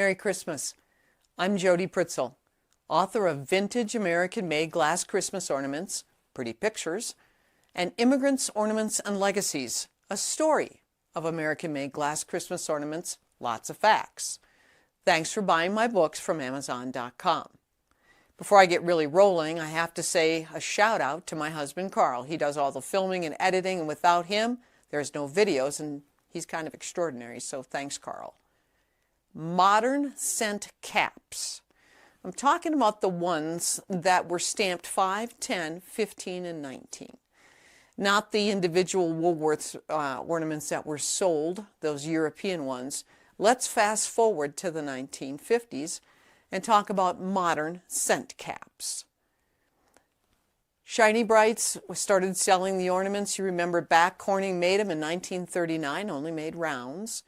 Merry Christmas. I'm Jody Pritzel, author of Vintage American-Made Glass Christmas Ornaments, Pretty Pictures, and Immigrants, Ornaments, and Legacies, a story of American-made glass Christmas ornaments, lots of facts. Thanks for buying my books from Amazon.com. Before I get really rolling, I have to say a shout out to my husband, Carl. He does all the filming and editing, and without him, there's no videos, and he's kind of extraordinary, so thanks, Carl. Modern scent caps. I'm talking about the ones that were stamped 5, 10, 15, and 19. Not the individual Woolworths ornaments that were sold, those European ones. Let's fast forward to the 1950s and talk about modern scent caps. Shiny Brites started selling the ornaments. You remember back, Corning made them in 1939, only made rounds.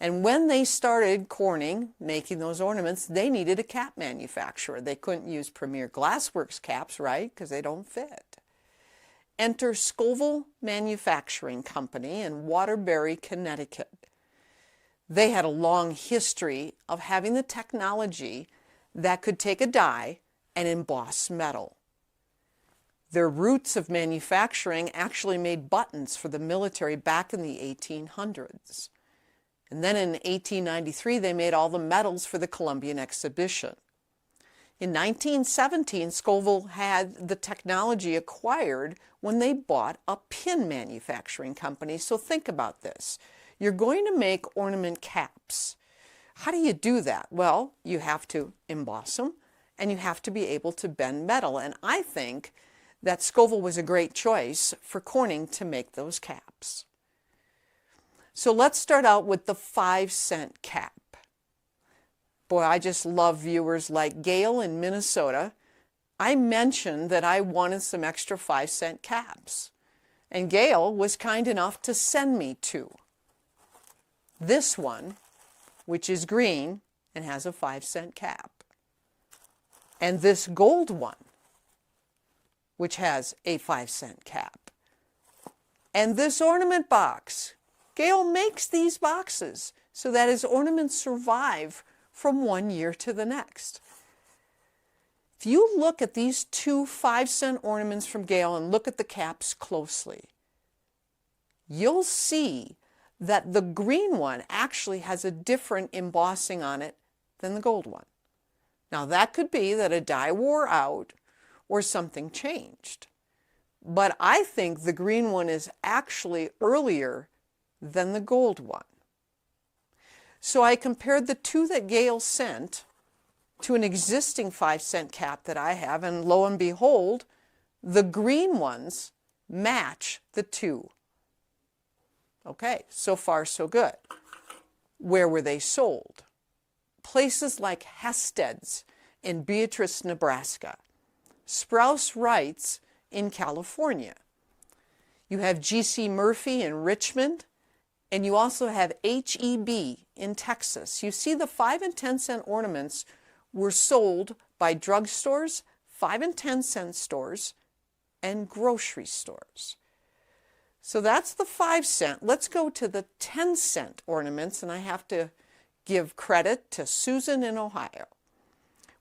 And when they started, Corning, making those ornaments, they needed a cap manufacturer. They couldn't use Premier Glassworks caps, right? Because they don't fit. Enter Scovill Manufacturing Company in Waterbury, Connecticut. They had a long history of having the technology that could take a die and emboss metal. Their roots of manufacturing actually made buttons for the military back in the 1800s. And then in 1893, they made all the medals for the Columbian Exhibition. In 1917, Scovill had the technology acquired when they bought a pin manufacturing company. So think about this. You're going to make ornament caps. How do you do that? Well, you have to emboss them, and you have to be able to bend metal. And I think that Scovill was a great choice for Corning to make those caps. So let's start out with the 5-cent cap. Boy, I just love viewers like Gail in Minnesota. I mentioned that I wanted some extra 5-cent caps, and Gail was kind enough to send me 2. This one, which is green and has a 5-cent cap, and this gold one, which has a 5-cent cap, and this ornament box. Gail makes these boxes so that his ornaments survive from one year to the next. If you look at these 2 5-cent ornaments from Gail and look at the caps closely, you'll see that the green one actually has a different embossing on it than the gold one. Now that could be that a die wore out or something changed. But I think the green one is actually earlier than the gold one. So I compared the 2 that Gail sent to an existing 5-cent cap that I have, and lo and behold, the green ones match the 2. Okay, so far so good. Where were they sold? Places like Hested's in Beatrice, Nebraska, Sprouse Wright's in California. You have G.C. Murphy in Richmond, and you also have H.E.B. in Texas. You see, the 5 and 10 cent ornaments were sold by drugstores, 5 and 10 cent stores, and grocery stores. So that's the 5 cent. Let's go to the 10 cent ornaments, and I have to give credit to Susan in Ohio.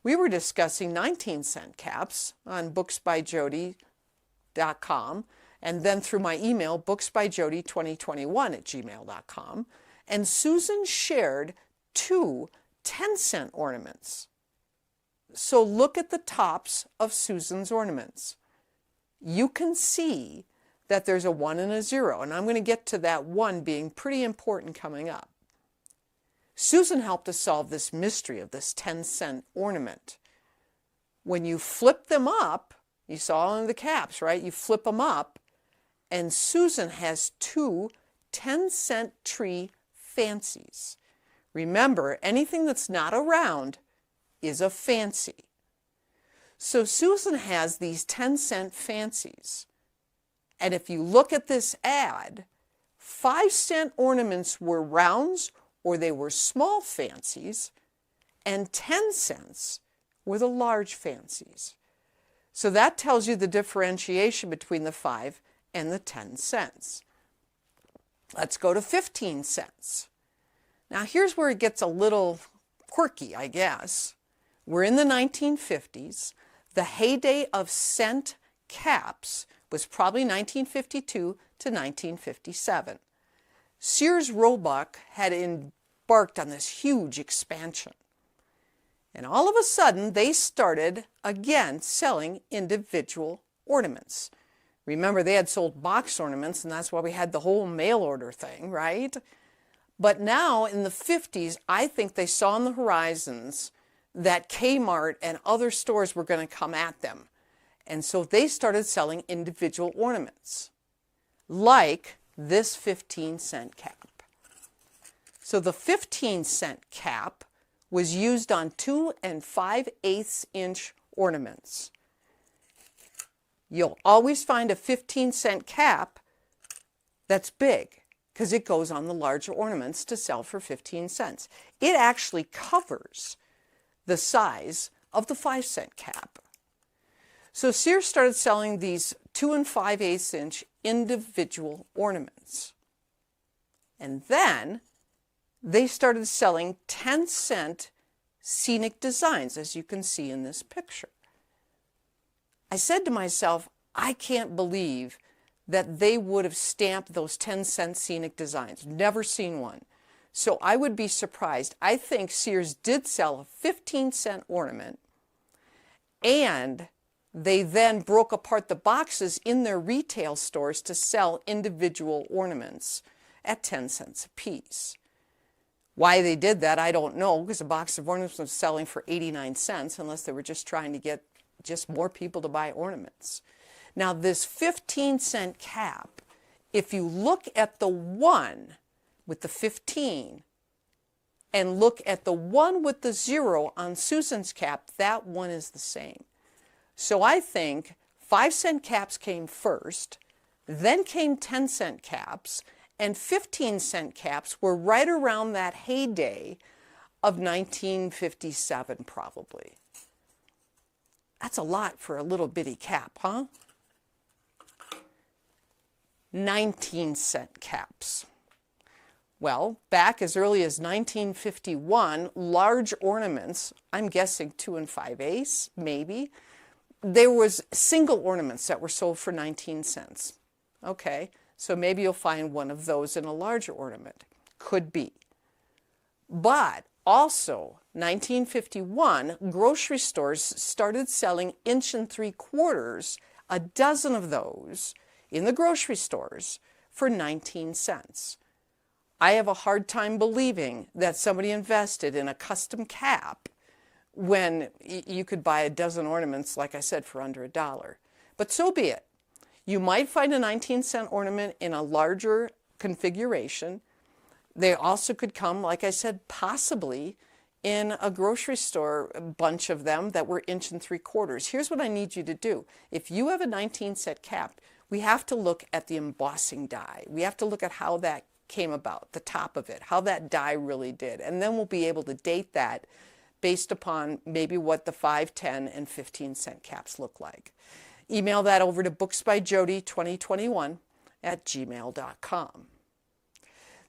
We were discussing 19 cent caps on booksbyjody.com, and then through my email, booksbyjody2021@gmail.com, and Susan shared 2 10-cent ornaments. So look at the tops of Susan's ornaments. You can see that there's a 1 and a 0, and I'm going to get to that 1 being pretty important coming up. Susan helped us solve this mystery of this 10-cent ornament. When you flip them up, you saw in the caps, right? You flip them up, and Susan has 2 10-cent tree fancies. Remember, anything that's not a round is a fancy. So Susan has these 10-cent fancies. And if you look at this ad, 5-cent ornaments were rounds or they were small fancies, and 10 cents were the large fancies. So that tells you the differentiation between the 5 and the 10 cents. Let's go to 15 cents. Now here's where it gets a little quirky, I guess. We're in the 1950s. The heyday of cent caps was probably 1952 to 1957. Sears Roebuck had embarked on this huge expansion. And all of a sudden, they started again selling individual ornaments. Remember, they had sold box ornaments, and that's why we had the whole mail order thing, right? But now in the 50s, I think they saw on the horizons that Kmart and other stores were going to come at them. And so they started selling individual ornaments, like this 15-cent cap. So the 15-cent cap was used on 2 5/8 inch ornaments. You'll always find a 15-cent cap that's big because it goes on the larger ornaments to sell for 15 cents. It actually covers the size of the 5-cent cap. So Sears started selling these 2 5/8 inch individual ornaments. And then they started selling 10-cent scenic designs, as you can see in this picture. I said to myself, I can't believe that they would have stamped those 10-cent scenic designs. Never seen one. So I would be surprised. I think Sears did sell a 15-cent ornament, and they then broke apart the boxes in their retail stores to sell individual ornaments at 10 cents a piece. Why they did that, I don't know, because a box of ornaments was selling for 89 cents, unless they were just trying to get just more people to buy ornaments. Now, this 15-cent cap, if you look at the one with the 15 and look at the one with the 0 on Susan's cap, that one is the same. So I think 5-cent caps came first, then came 10-cent caps, and 15-cent caps were right around that heyday of 1957 probably. That's a lot for a little bitty cap, huh? 19-cent caps. Well, back as early as 1951, large ornaments, I'm guessing 2 5/8, maybe, there was single ornaments that were sold for 19 cents. Okay, so maybe you'll find one of those in a larger ornament. Could be. But also, 1951, grocery stores started selling 1 3/4, a dozen of those in the grocery stores for 19 cents. I have a hard time believing that somebody invested in a custom cap when you could buy a dozen ornaments, like I said, for under $1. But so be it. You might find a 19-cent ornament in a larger configuration. They also could come, like I said, possibly in a grocery store, a bunch of them that were 1 3/4. Here's what I need you to do. If you have a 19-cent cap, we have to look at the embossing die. We have to look at how that came about, the top of it, how that die really did. And then we'll be able to date that based upon maybe what the 5, 10, and 15-cent caps look like. Email that over to booksbyjody2021@gmail.com.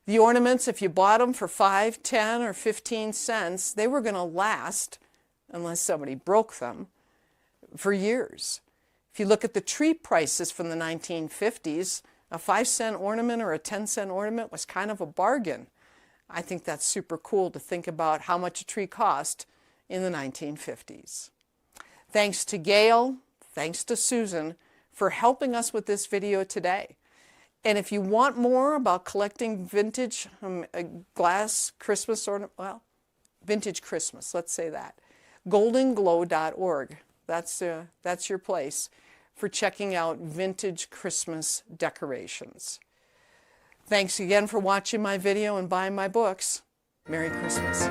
The ornaments, if you bought them for 5, 10, or 15 cents, they were going to last, unless somebody broke them, for years. If you look at the tree prices from the 1950s, a 5-cent ornament or a 10-cent ornament was kind of a bargain. I think that's super cool to think about how much a tree cost in the 1950s. Thanks to Gail, thanks to Susan for helping us with this video today. And if you want more about collecting vintage glass Christmas ornament, well, vintage Christmas, let's say that, goldenglow.org. That's your place for checking out vintage Christmas decorations. Thanks again for watching my video and buying my books. Merry Christmas.